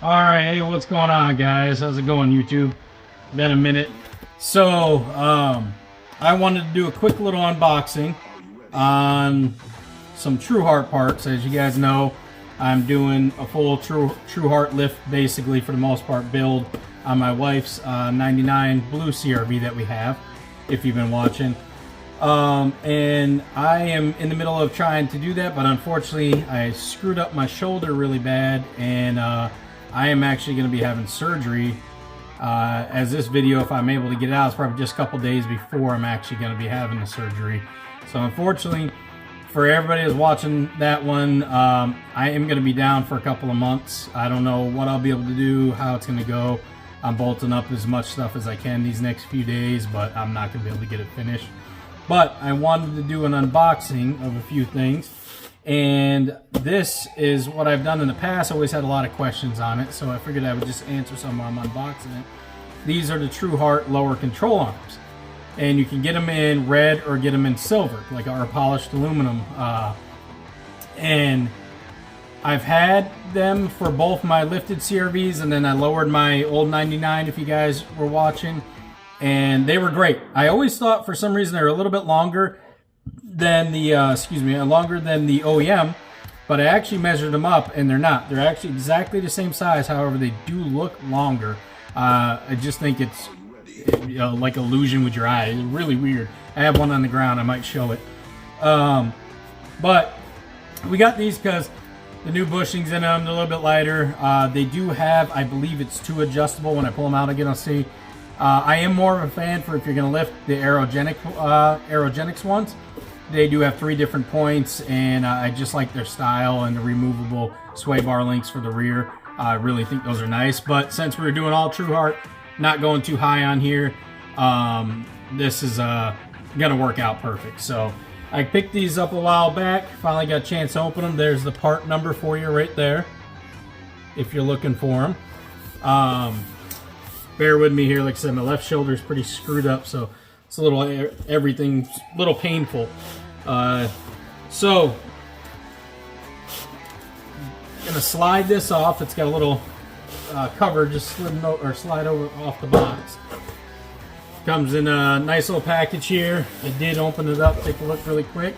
Alright, hey, what's going on, guys? How's it going, YouTube? Been a minute. So, I wanted to do a quick little unboxing on some Truhart parts. As you guys know, I'm doing a full Truhart lift, basically, for the most part, build on my wife's 99 blue CRV that we have, if you've been watching. And I am in the middle of trying to do that, but unfortunately, I screwed up my shoulder really bad, and I am actually going to be having surgery. As this video, if I'm able to get it out, it's probably just a couple days before I'm actually going to be having the surgery. So unfortunately, for everybody that's watching that one, I am going to be down for a couple of months. I don't know what I'll be able to do, how it's going to go. I'm bolting up as much stuff as I can these next few days, but I'm not going to be able to get it finished. But I wanted to do an unboxing of a few things. And this is what I've done in the past. I always had a lot of questions on it, so I figured I would just answer some while I'm unboxing it. These are the Truhart lower control arms. And you can get them in red or get them in silver, like our polished aluminum. And I've had them for both my lifted CRVs, and then I lowered my old 99, if you guys were watching. And they were great. I always thought for some reason they were a little bit longer than the, longer than the OEM, but I actually measured them up and they're not. They're actually exactly the same size, however they do look longer. I just think it's like illusion with your eye. It's really weird. I have one on the ground, I might show it. But we got these because the new bushings in them, they're a little bit lighter. They do have, I believe it's 2 adjustable. When I pull them out again, I'll see. I am more of a fan for if you're going to lift the aerogenics ones. They do have 3 different points, and I just like their style and the removable sway bar links for the rear. I really think those are nice. But since we're doing all Truhart, not going too high on here, this is going to work out perfect. So I picked these up a while back. Finally got a chance to open them. There's the part number for you right there, if you're looking for them. Bear with me here. Like I said, my left shoulder is pretty screwed up, so it's a little, everything's a little painful. So, gonna slide this off. It's got a little cover, just slide over off the box. Comes in a nice little package here. I did open it up. Take a look really quick.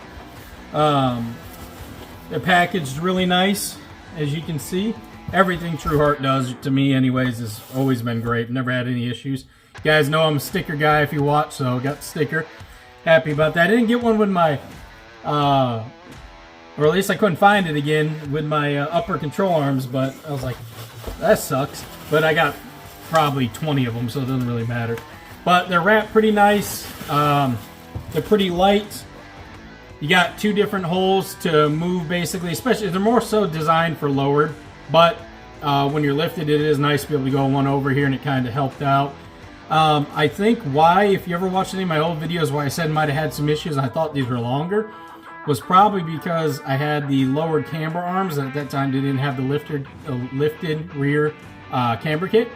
They're packaged really nice, as you can see. Everything Truhart does, to me anyways, has always been great. Never had any issues. You guys know I'm a sticker guy if you watch, so got the sticker. Happy about that. I didn't get one with my, or at least I couldn't find it again with my upper control arms, but I was like, that sucks. But I got probably 20 of them, so it doesn't really matter. But they're wrapped pretty nice. They're pretty light. You got 2 different holes to move, basically, especially, they're more so designed for lowered. But when you're lifted, it is nice to be able to go one over here, and it kind of helped out. I think why, if you ever watched any of my old videos where I said might have had some issues and I thought these were longer, was probably because I had the lowered camber arms, and at that time they didn't have the lifted rear camber kit.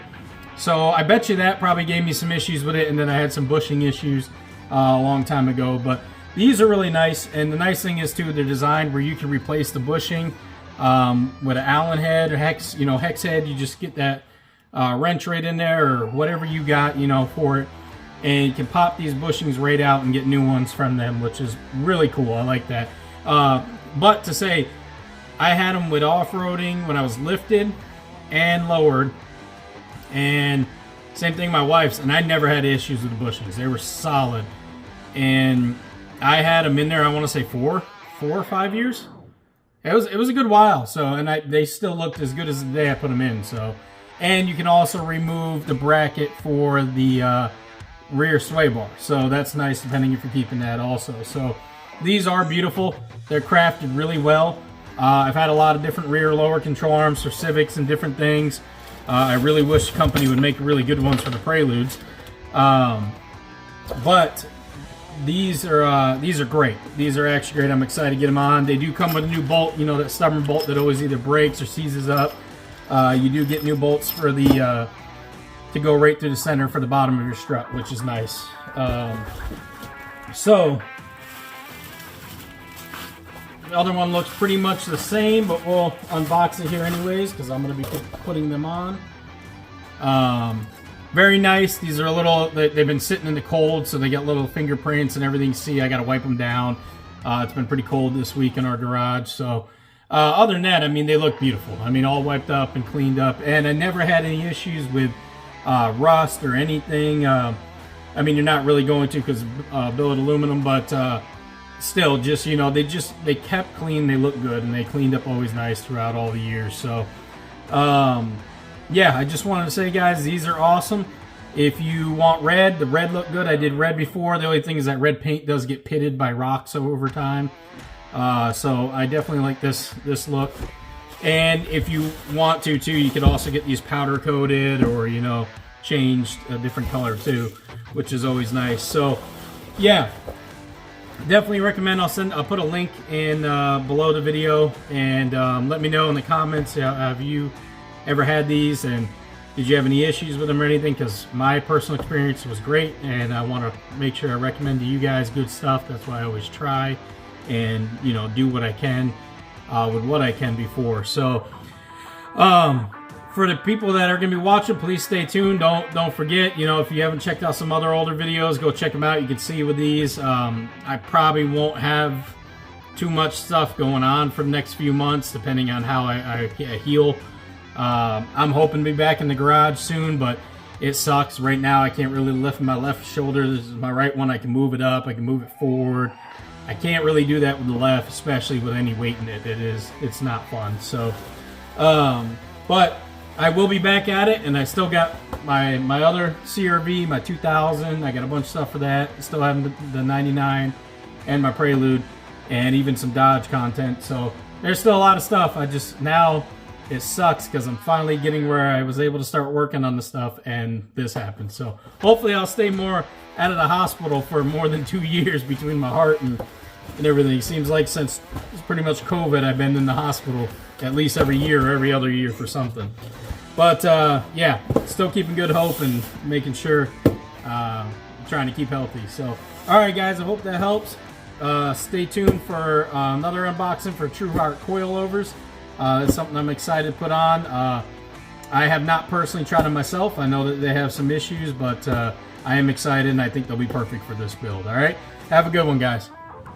So I bet you that probably gave me some issues with it, and then I had some bushing issues a long time ago. But these are really nice, and the nice thing is too, they're designed where you can replace the bushing with an Allen head or hex head. You just get that wrench right in there, or whatever you got, for it, and you can pop these bushings right out and get new ones from them, which is really cool. I like that. But to say, I had them with off-roading when I was lifted and lowered, and same thing my wife's, and I never had issues with the bushings. They were solid, and I had them in there, I want to say 4 or 5 years. It was a good while, so, and they still looked as good as the day I put them in. So, and you can also remove the bracket for the rear sway bar, so that's nice, depending if you're keeping that also. So these are beautiful. They're crafted really well. I've had a lot of different rear lower control arms for Civics and different things. I really wish the company would make really good ones for the Preludes, but these are great. These are actually great. I'm excited to get them on. They do come with a new bolt, that stubborn bolt that always either breaks or seizes up. You do get new bolts for the to go right through the center for the bottom of your strut, which is nice. So The other one looks pretty much the same, but we'll unbox it here anyways because I'm going to be putting them on. Very nice. These are a little, they've been sitting in the cold, so they got little fingerprints and everything. See, I got to wipe them down. It's been pretty cold this week in our garage. So other than that, I mean, they look beautiful. I mean, all wiped up and cleaned up. And I never had any issues with rust or anything. I mean, you're not really going to because billet aluminum, but still, just, you know, they kept clean. They look good, and they cleaned up always nice throughout all the years. So, yeah, I just wanted to say, guys, these are awesome. If you want red, the red looked good. I did red before. The only thing is that red paint does get pitted by rocks over time. So I definitely like this look. And if you want to, too, you could also get these powder coated or, you know, changed a different color, too, which is always nice. So, yeah. Definitely recommend. I'll put a link in below the video, and let me know in the comments, have you ever had these, and did you have any issues with them or anything? Because my personal experience was great, and I want to make sure I recommend to you guys good stuff. That's why I always try and, you know, do what I can with what I can before. So for the people that are going to be watching, please stay tuned. Don't forget, you know, if you haven't checked out some other older videos, go check them out. You can see with these, I probably won't have too much stuff going on for the next few months, depending on how I heal. I'm hoping to be back in the garage soon, but it sucks. Right now, I can't really lift my left shoulder. This is my right one. I can move it up. I can move it forward. I can't really do that with the left, especially with any weight in it. It's not fun. So, but I will be back at it, and I still got my other CRV, my 2000. I got a bunch of stuff for that. Still having the 99 and my Prelude, and even some Dodge content. So there's still a lot of stuff. Now it sucks because I'm finally getting where I was able to start working on the stuff, and this happened. So hopefully I'll stay more out of the hospital for more than 2 years between my heart and everything. It seems like since pretty much COVID, I've been in the hospital at least every year or every other year for something. But yeah, still keeping good hope and making sure trying to keep healthy. So, all right, guys, I hope that helps. Stay tuned for another unboxing for Truhart coilovers. It's something I'm excited to put on. I have not personally tried them myself. I know that they have some issues, but I am excited, and I think they'll be perfect for this build. All right, have a good one, guys.